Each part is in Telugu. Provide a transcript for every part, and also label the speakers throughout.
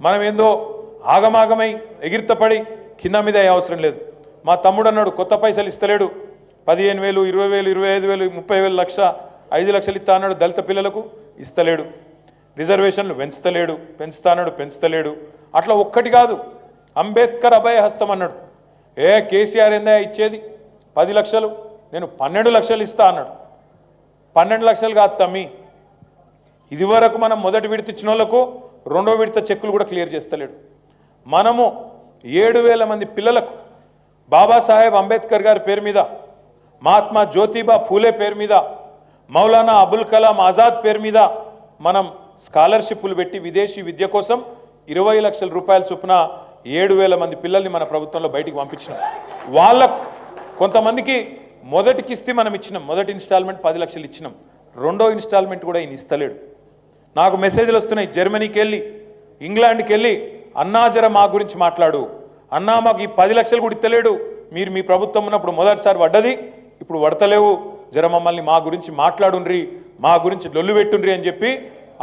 Speaker 1: మనం ఏందో ఆగమాగమై ఎగిరితపడి కింద మీద అయ్యే అవసరం లేదు. మా తమ్ముడు అన్నాడు కొత్త పైసలు ఇస్తలేడు, 15,000 20,000 25,000 30,000 లక్ష 5 లక్షలు ఇస్తా అన్నాడు దళిత పిల్లలకు, ఇస్తలేడు. రిజర్వేషన్లు పెంచుతాడు. అట్లా ఒక్కటి కాదు, అంబేద్కర్ అభయ హస్తం అన్నాడు. కేసీఆర్ ఏందా ఇచ్చేది 10 లక్షలు, నేను 12 లక్షలు ఇస్తా అన్నాడు. 12 లక్షలు కాదు తమ్మి, ఇది వరకు మనం మొదటి విడత ఇచ్చిన వాళ్ళకు రెండో విడత చెక్కులు కూడా క్లియర్ చేస్తలేడు. మనము 7,000 మంది పిల్లలకు బాబాసాహెబ్ అంబేద్కర్ గారి పేరు మీద, మహాత్మా జ్యోతిబా ఫూలే పేరు మీద, మౌలానా అబుల్ కలాం ఆజాద్ పేరు మీద మనం స్కాలర్షిప్లు పెట్టి విదేశీ విద్య కోసం 20 లక్షల రూపాయల చొప్పున 7,000 మంది పిల్లల్ని మన ప్రభుత్వంలో బయటికి పంపించినాం. వాళ్ళకు కొంతమందికి మొదటి కిస్తీ మనం ఇచ్చినాం, మొదటి ఇన్స్టాల్మెంట్ 10 లక్షలు ఇచ్చినాం, రెండో ఇన్స్టాల్మెంట్ కూడా ఈయన ఇస్తలేడు. నాకు మెసేజ్లు వస్తున్నాయి, జర్మనీకి వెళ్ళి ఇంగ్లాండ్కి వెళ్ళి అన్నా జర మా గురించి మాట్లాడు, అన్నా మాకు ఈ 10 లక్షలు కూడా ఇస్తలేడు, మీరు మీ ప్రభుత్వం ఉన్నప్పుడు మొదటిసారి పడ్డది ఇప్పుడు పడతలేవు, జర మమ్మల్ని మా గురించి మాట్లాడుండ్రి, మా గురించి లొల్లు పెట్టుండ్రి అని చెప్పి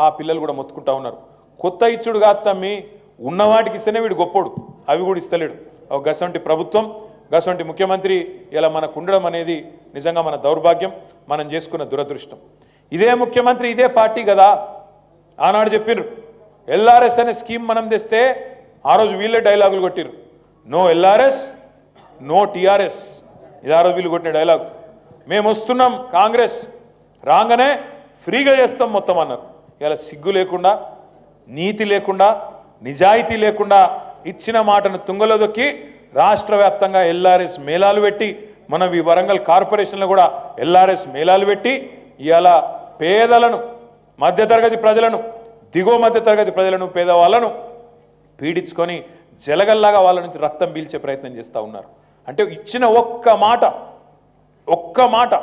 Speaker 1: ఆ పిల్లలు కూడా మొత్తుకుంటా ఉన్నారు. కొత్త ఇచ్చుడు కాదు తమ్మి, ఉన్నవాటికి ఇస్తేనే వీడు గొప్పోడు, అవి కూడా ఇస్తలేడు. గసంటి ప్రభుత్వం గసంటి ముఖ్యమంత్రి ఇలా మనకు ఉండడం అనేది నిజంగా మన దౌర్భాగ్యం, మనం చేసుకున్న దురదృష్టం. ఇదే ముఖ్యమంత్రి ఇదే పార్టీ కదా ఆనాడు చెప్పిర్రు ఎల్ఆర్ఎస్ అనే స్కీమ్ మనం తెస్తే ఆ రోజు వీళ్ళే డైలాగులు కొట్టిర్రు, నో ఎల్ఆర్ఎస్ నో టీఆర్ఎస్, ఇది ఆ రోజు వీళ్ళు కొట్టిన డైలాగ్. మేము వస్తున్నాం కాంగ్రెస్ రాగానే ఫ్రీగా చేస్తాం మొత్తం అన్నారు. ఇలా సిగ్గు లేకుండా, నీతి లేకుండా, నిజాయితీ లేకుండా ఇచ్చిన మాటను తుంగలో దొక్కి రాష్ట్ర వ్యాప్తంగా ఎల్ఆర్ఎస్ మేళాలు పెట్టి, మనం ఈ వరంగల్ కార్పొరేషన్లో కూడా ఎల్ఆర్ఎస్ మేళాలు పెట్టి ఇలా పేదలను, మధ్యతరగతి ప్రజలను, దిగువ మధ్యతరగతి ప్రజలను, పేదవాళ్ళను పీడించుకొని జలగల్లాగా వాళ్ళ నుంచి రక్తం పీల్చే ప్రయత్నం చేస్తూ ఉన్నారు. అంటే ఇచ్చిన ఒక్క మాట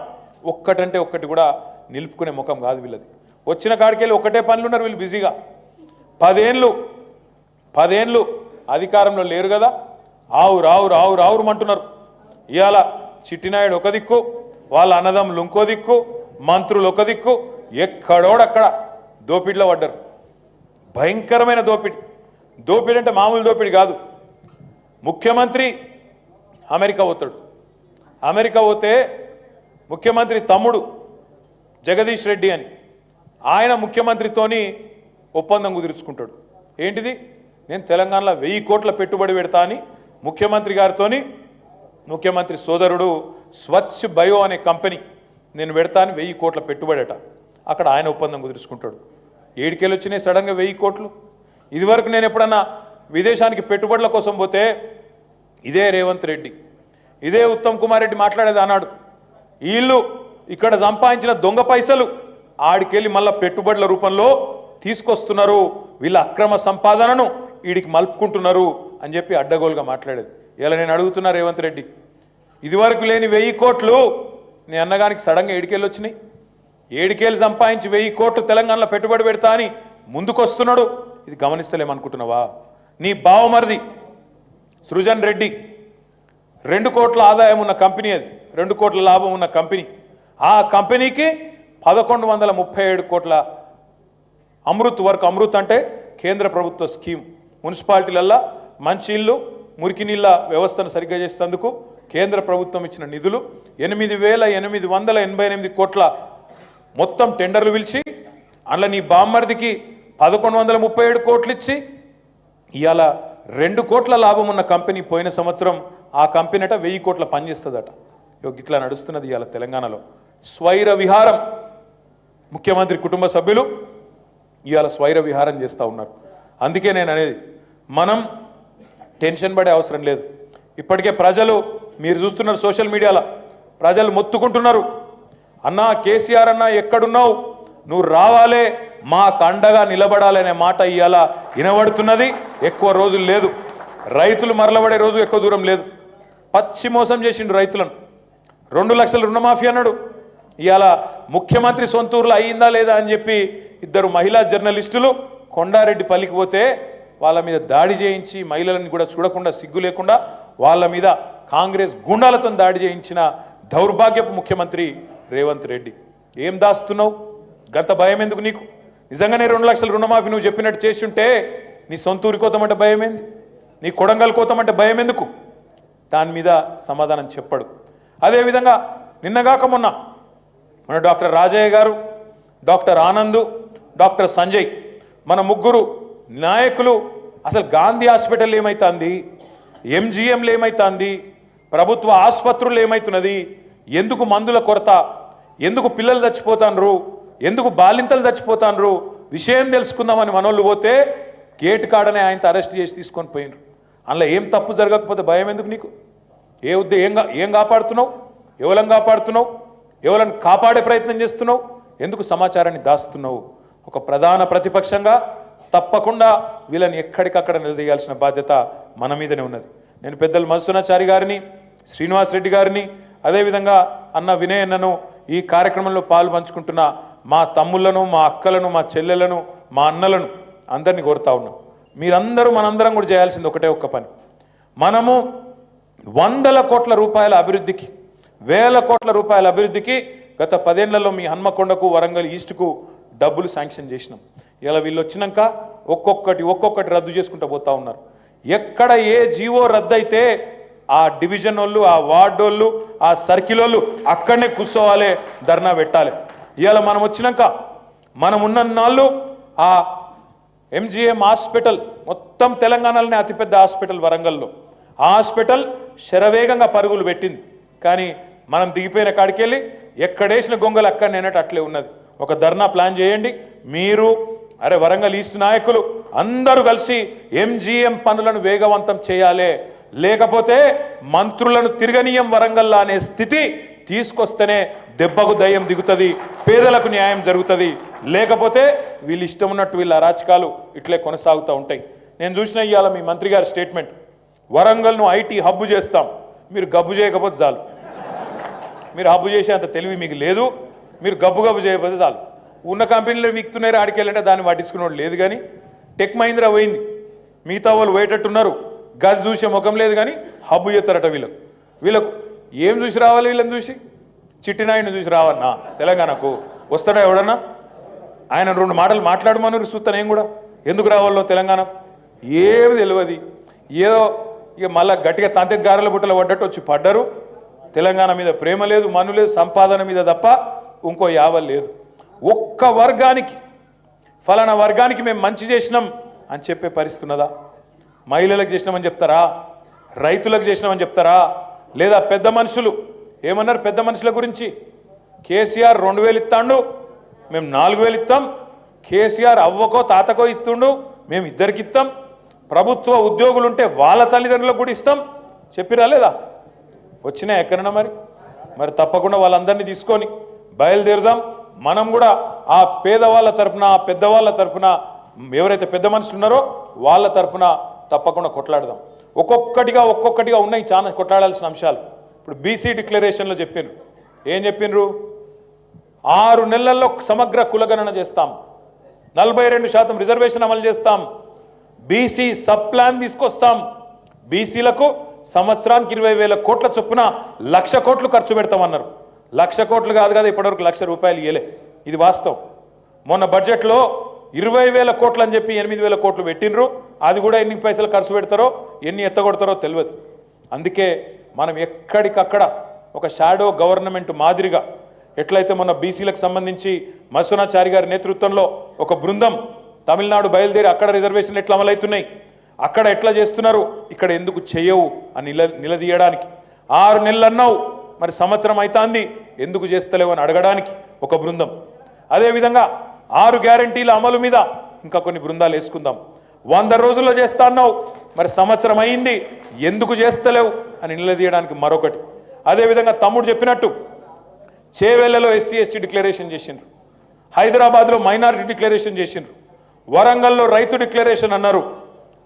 Speaker 1: ఒక్కటంటే ఒక్కటి కూడా నిలుపుకునే ముఖం కాదు వీళ్ళది. వచ్చిన కాడికెళ్ళి ఒకటే పనులు ఉన్నారు వీళ్ళు బిజీగా. 10 ఏళ్ళు అధికారంలో లేరు కదా, రావుమంటున్నారు. ఇవాళ చిట్టినాయుడు ఒక దిక్కు, వాళ్ళ అన్నదమ్ములు ఇంకో దిక్కు, మంత్రులు ఒక దిక్కు, ఎక్కడోడక్కడ దోపిడిలో పడ్డారు. భయంకరమైన దోపిడి అంటే మామూలు దోపిడి కాదు. ముఖ్యమంత్రి అమెరికా పోతే ముఖ్యమంత్రి తమ్ముడు జగదీష్ రెడ్డి అని ఆయన ముఖ్యమంత్రితోని ఒప్పందం కుదుర్చుకుంటాడు. ఏంటిది, నేను తెలంగాణలో 1000 కోట్ల పెట్టుబడి పెడతా అని ముఖ్యమంత్రి గారితోని, ముఖ్యమంత్రి సోదరుడు స్వచ్ఛ బయో అనే కంపెనీ నేను పెడతా అని 1000 కోట్ల పెట్టుబడి అట, అక్కడ ఆయన ఒప్పందం కుదుర్చుకుంటాడు. ఏడికెళ్ళి వచ్చినాయి సడన్గా 1000 కోట్లు? ఇదివరకు నేను ఎప్పుడన్నా విదేశానికి పెట్టుబడుల కోసం పోతే ఇదే రేవంత్ రెడ్డి, ఇదే ఉత్తమ్ కుమార్ రెడ్డి మాట్లాడేది అన్నాడు, వీళ్ళు ఇక్కడ సంపాదించిన దొంగ పైసలు ఆడికెళ్ళి మళ్ళీ పెట్టుబడుల రూపంలో తీసుకొస్తున్నారు, వీళ్ళ అక్రమ సంపాదనను వీడికి మలుపుకుంటున్నారు అని చెప్పి అడ్డగోలుగా మాట్లాడేది. ఇలా నేను అడుగుతున్నా రేవంత్ రెడ్డి, ఇదివరకు లేని 1000 కోట్లు నీ అన్నగానికి సడన్గా ఏడికెళ్ళి వచ్చినాయి? ఏడికేళ్ళు సంపాదించి 1000 కోట్లు తెలంగాణలో పెట్టుబడి పెడతా అని ముందుకొస్తున్నాడు, ఇది గమనిస్తలేమనుకుంటున్నావా? నీ బావమరిది సృజన్ రెడ్డి 2 కోట్ల ఆదాయం ఉన్న కంపెనీ, అది 2 కోట్ల లాభం ఉన్న కంపెనీ. ఆ కంపెనీకి 1137 కోట్ల అమృత్ అంటే కేంద్ర ప్రభుత్వ స్కీమ్, మున్సిపాలిటీలల్లో మంచి ఇల్లు మురికి నీళ్ళ వ్యవస్థను సరిగ్గా చేసేందుకు కేంద్ర ప్రభుత్వం ఇచ్చిన నిధులు 8,888 కోట్ల మొత్తం టెండర్లు పిలిచి అందులో నీ బామ్మర్దికి 1137 కోట్లు ఇచ్చి ఇవాళ 2 కోట్ల లాభం ఉన్న కంపెనీ పోయిన సంవత్సరం ఆ కంపెనీ అట 1000 కోట్ల పనిచేస్తుందట. ఇట్లా నడుస్తున్నది ఇవాళ తెలంగాణలో. స్వైర విహారం, ముఖ్యమంత్రి కుటుంబ సభ్యులు ఇవాళ స్వైర విహారం చేస్తూ ఉన్నారు. అందుకే నేను అనేది, మనం టెన్షన్ పడే అవసరం లేదు. ఇప్పటికే ప్రజలు మీరు చూస్తున్నారు, సోషల్ మీడియాలో ప్రజలు మొత్తుకుంటున్నారు, అన్నా కేసీఆర్ అన్నా ఎక్కడున్నావు, నువ్వు రావాలే, మాకు అండగా నిలబడాలనే మాట ఇవాళ వినబడుతున్నది. ఎక్కువ రోజులు లేదు, రైతులు మరలబడే రోజు ఎక్కువ దూరం లేదు. పచ్చి మోసం చేసిండు రైతులను. 2 లక్షల రుణమాఫీ అన్నాడు, ఇవాళ ముఖ్యమంత్రి సొంతూరులో అయ్యిందా లేదా అని చెప్పి 2 మహిళా జర్నలిస్టులు కొండారెడ్డి పల్లికి పోతే వాళ్ళ మీద దాడి చేయించి, మహిళలను కూడా చూడకుండా సిగ్గు లేకుండా వాళ్ళ మీద కాంగ్రెస్ గుండాలతో దాడి చేయించిన దౌర్భాగ్యపు ముఖ్యమంత్రి రేవంత్ రెడ్డి. ఏం దాస్తున్నావు? గత భయం ఎందుకు నీకు? నిజంగానే 2 లక్షల రుణమాఫీ నువ్వు చెప్పినట్టు చేస్తుంటే నీ సొంతూరి కోతమంటే భయం ఏంది? నీ కొడంగల్ కోతమంటే భయం ఎందుకు? దాని మీద సమాధానం చెప్పడు. అదేవిధంగా నిన్నగాక మొన్న మన డాక్టర్ రాజయ్య గారు, డాక్టర్ ఆనంద్, డాక్టర్ సంజయ్, మన ముగ్గురు నాయకులు అసలు గాంధీ హాస్పిటల్ ఏమైతుంది, ఎంజీఎంలు ఏమైతుంది, ప్రభుత్వ ఆసుపత్రులు ఏమైతున్నది, ఎందుకు మందుల కొరత, ఎందుకు పిల్లలు చచ్చిపోతాన్రు, ఎందుకు బాలింతలు చచ్చిపోతాన్రు విషయం తెలుసుకుందామని మనోళ్ళు పోతే గేట్ కాడనే ఆయన అరెస్ట్ చేసి తీసుకొని పోయినరు. అందులో ఏం తప్పు జరగకపోతే భయం ఎందుకు నీకు? ఏం కాపాడుతున్నావు? ఎవలను కాపాడుతున్నావు? ఎవలను కాపాడే ప్రయత్నం చేస్తున్నావు? ఎందుకు సమాచారాన్ని దాస్తున్నావు? ఒక ప్రధాన ప్రతిపక్షంగా తప్పకుండా వీళ్ళని ఎక్కడికక్కడ నిలదీయాల్సిన బాధ్యత మన మీదనే ఉన్నది. నేను పెద్దలు మధుసూనాచారి గారిని, శ్రీనివాస్ రెడ్డి గారిని, అదేవిధంగా అన్న వినయ్ అన్నను, ఈ కార్యక్రమంలో పాలు పంచుకుంటున్న మా తమ్ముళ్లను, మా అక్కలను, మా చెల్లెలను, మా అన్నలను అందరినీ కోరుతా ఉన్నాం. మీరందరూ మనందరం కూడా చేయాల్సింది ఒకటే ఒక్క పని. మనము 100 కోట్ల రూపాయల అభివృద్ధికి, 1000 కోట్ల రూపాయల అభివృద్ధికి గత 10 ఏళ్లలో మీ హన్మకొండకు, వరంగల్ ఈస్ట్కు డబ్బులు శాంక్షన్ చేసినాం. ఇలా వీళ్ళు వచ్చినాక ఒక్కొక్కటి రద్దు చేసుకుంటూ పోతా ఉన్నారు. ఎక్కడ ఏ జీవో రద్దయితే ఆ డివిజన్ వాళ్ళు, ఆ వార్డు వాళ్ళు, ఆ సర్కిల్ వాళ్ళు అక్కడనే కూర్చోవాలి, ధర్నా పెట్టాలి. ఇవాళ మనం వచ్చినాక మనం ఉన్న నాళ్ళు ఆ ఎంజీఎం హాస్పిటల్ మొత్తం తెలంగాణలోనే అతిపెద్ద హాస్పిటల్ వరంగల్లో, ఆ హాస్పిటల్ శరవేగంగా పరుగులు పెట్టింది. కానీ మనం దిగిపోయిన కాడికి వెళ్ళి ఎక్కడేసిన గొంగలు అక్కడ నేనట్టు అట్లే ఉన్నది. ఒక ధర్నా ప్లాన్ చేయండి మీరు, అరే వరంగల్ ఈస్ట్ నాయకులు అందరూ కలిసి ఎంజీఎం పనులను వేగవంతం చేయాలి. లేకపోతే మంత్రులను తిరగనీయం వరంగల్లా అనే స్థితి తీసుకొస్తేనే దెబ్బకు దయ్యం దిగుతుంది, పేదలకు న్యాయం జరుగుతుంది. లేకపోతే వీళ్ళు ఇష్టం ఉన్నట్టు వీళ్ళ అరాచకాలు ఇట్లే కొనసాగుతూ ఉంటాయి. నేను చూసిన ఇవాళ మీ మంత్రి గారి స్టేట్మెంట్, వరంగల్ను ఐటీ హబ్బు చేస్తాం. మీరు గబ్బు చేయకపోతే చాలు, మీరు హబ్బు చేసేంత తెలివి మీకు లేదు, మీరు గబ్బు చేయకపోతే చాలు. ఉన్న కంపెనీలు విక్తున్నాయి ఆడికెళ్ళంటే దాన్ని పట్టించుకునేవాడు లేదు. కానీ టెక్ మహీంద్రా పోయింది, మిగతా వాళ్ళు పోయేటట్టున్నారు, గది చూసే ముఖం లేదు. కానీ హబ్బు చేస్తారట వీళ్ళకు ఏం చూసి రావాలి? వీళ్ళని చూసి చిట్టినాయుడిని చూసి రావన్నా తెలంగాణకు వస్తాడా ఎవడన్నా? ఆయన 2 మాటలు మాట్లాడమని చూస్తాను నేను కూడా. ఎందుకు రావాలో తెలంగాణకు ఏమి తెలియదు. ఏదో ఇక మళ్ళీ గట్టిగా తాంత్రిక గారెల బుట్టలు పడ్డట్టు వచ్చి పడ్డరు. తెలంగాణ మీద ప్రేమ లేదు, మను లేదు, సంపాదన మీద తప్ప ఇంకో యావల్ లేదు. ఒక్క వర్గానికి, ఫలానా వర్గానికి మేము మంచి చేసినాం అని చెప్పే పరిస్థితి ఉన్నదా? మహిళలకు చేసినామని చెప్తారా? రైతులకు చేసినామని చెప్తారా? లేదా పెద్ద మనుషులు ఏమన్నారు? పెద్ద మనుషుల గురించి కేసీఆర్ 2000 ఇస్తాడు, మేము 4000 ఇస్తాం. కేసీఆర్ అవ్వకో తాతకో ఇస్తుండు, మేము ఇద్దరికి ఇస్తాం. ప్రభుత్వ ఉద్యోగులు ఉంటే వాళ్ళ తల్లిదండ్రులకు కూడా ఇస్తాం చెప్పిరా లేదా? వచ్చినాయి ఎక్కడన్నా? మరి తప్పకుండా వాళ్ళందరినీ తీసుకొని బయలుదేరుదాం. మనం కూడా ఆ పేదవాళ్ళ తరపున, ఆ పెద్దవాళ్ళ తరపున, ఎవరైతే పెద్ద మనుషులు ఉన్నారో వాళ్ళ తరపున తప్పకుండా కొట్లాడదాం. ఒక్కొక్కటిగా ఉన్నాయి చాలా కొట్లాడాల్సిన అంశాలు. ఇప్పుడు బీసీ డిక్లరేషన్లో చెప్పినారు. ఏం చెప్పినరు? 6 నెలల్లో సమగ్ర కులగణన చేస్తాం, 42% రిజర్వేషన్ అమలు చేస్తాం, బీసీ సబ్ ప్లాన్ తీసుకొస్తాం, బీసీలకు సంవత్సరానికి 20,000 కోట్ల చొప్పున 1,00,000 కోట్లు ఖర్చు పెడతామన్నారు. 1,00,000 కోట్లు కాదు కదా, ఇప్పటివరకు 1,00,000 రూపాయలు ఇయ్యలే. ఇది వాస్తవం. మొన్న బడ్జెట్లో 20,000 కోట్లు అని చెప్పి 8,000 కోట్లు పెట్టినరు. అది కూడా ఎన్ని పైసలు ఖర్చు పెడతారో, ఎన్ని ఎత్తగొడతారో తెలియదు. అందుకే మనం ఎక్కడికక్కడ ఒక షాడో గవర్నమెంట్ మాదిరిగా, ఎట్లయితే మొన్న బీసీలకు సంబంధించి మధుసూనాచారి గారి నేతృత్వంలో ఒక బృందం తమిళనాడు బయలుదేరి అక్కడ రిజర్వేషన్లు ఎట్లా అమలవుతున్నాయి, అక్కడ ఎట్లా చేస్తున్నారు, ఇక్కడ ఎందుకు చేయవు అని నిలదీయడానికి, 6 నెలలు అన్నావు మరి సంవత్సరం అవుతుంది ఎందుకు చేస్తలేవు అని అడగడానికి ఒక బృందం. అదేవిధంగా 6 గ్యారంటీల అమలు మీద ఇంకా కొన్ని బృందాలు వేసుకుందాం. 100 రోజుల్లో చేస్తా అన్నావు మరి సంవత్సరం అయింది ఎందుకు చేస్తలేవు అని నిలదీయడానికి మరొకటి. అదేవిధంగా తమ్ముడు చెప్పినట్టు చేవెళ్లలో ఎస్సీ ఎస్టీ డిక్లరేషన్ చేసిండ్రు, హైదరాబాద్లో మైనారిటీ డిక్లరేషన్ చేసిండ్రు, వరంగల్లో రైతు డిక్లరేషన్ అన్నారు,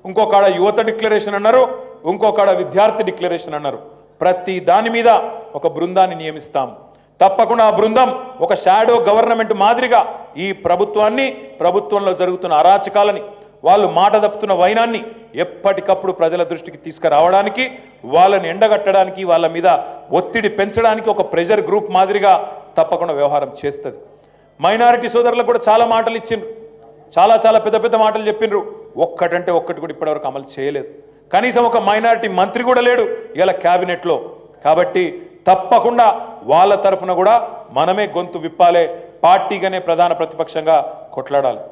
Speaker 1: ఇంకొకడ యువత డిక్లరేషన్ అన్నారు, ఇంకొకడ విద్యార్థి డిక్లరేషన్ అన్నారు. ప్రతి దాని మీద ఒక బృందాన్ని నియమిస్తాం. తప్పకుండా ఆ బృందం ఒక షాడో గవర్నమెంట్ మాదిరిగా ఈ ప్రభుత్వంలో జరుగుతున్న అరాచకాలని, వాళ్ళు మాట తప్పుతున్న వైనాన్ని ఎప్పటికప్పుడు ప్రజల దృష్టికి తీసుకురావడానికి, వాళ్ళని ఎండగట్టడానికి, వాళ్ళ మీద ఒత్తిడి పెంచడానికి ఒక ప్రెషర్ గ్రూప్ మాదిరిగా తప్పకుండా వ్యవహారం చేస్తుంది. మైనారిటీ సోదరులకు కూడా చాలా మాటలు ఇచ్చిండ్రు. చాలా చాలా పెద్ద పెద్ద మాటలు చెప్పిండ్రు, ఒక్కటంటే ఒక్కటి కూడా ఇప్పటివరకు అమలు చేయలేదు. కనీసం ఒక మైనారిటీ మంత్రి కూడా లేడు ఇలా క్యాబినెట్లో. కాబట్టి తప్పకుండా వాళ్ళ తరపున కూడా మనమే గొంతు విప్పాలే, పార్టీగానే ప్రధాన ప్రతిపక్షంగా కొట్లాడాలి.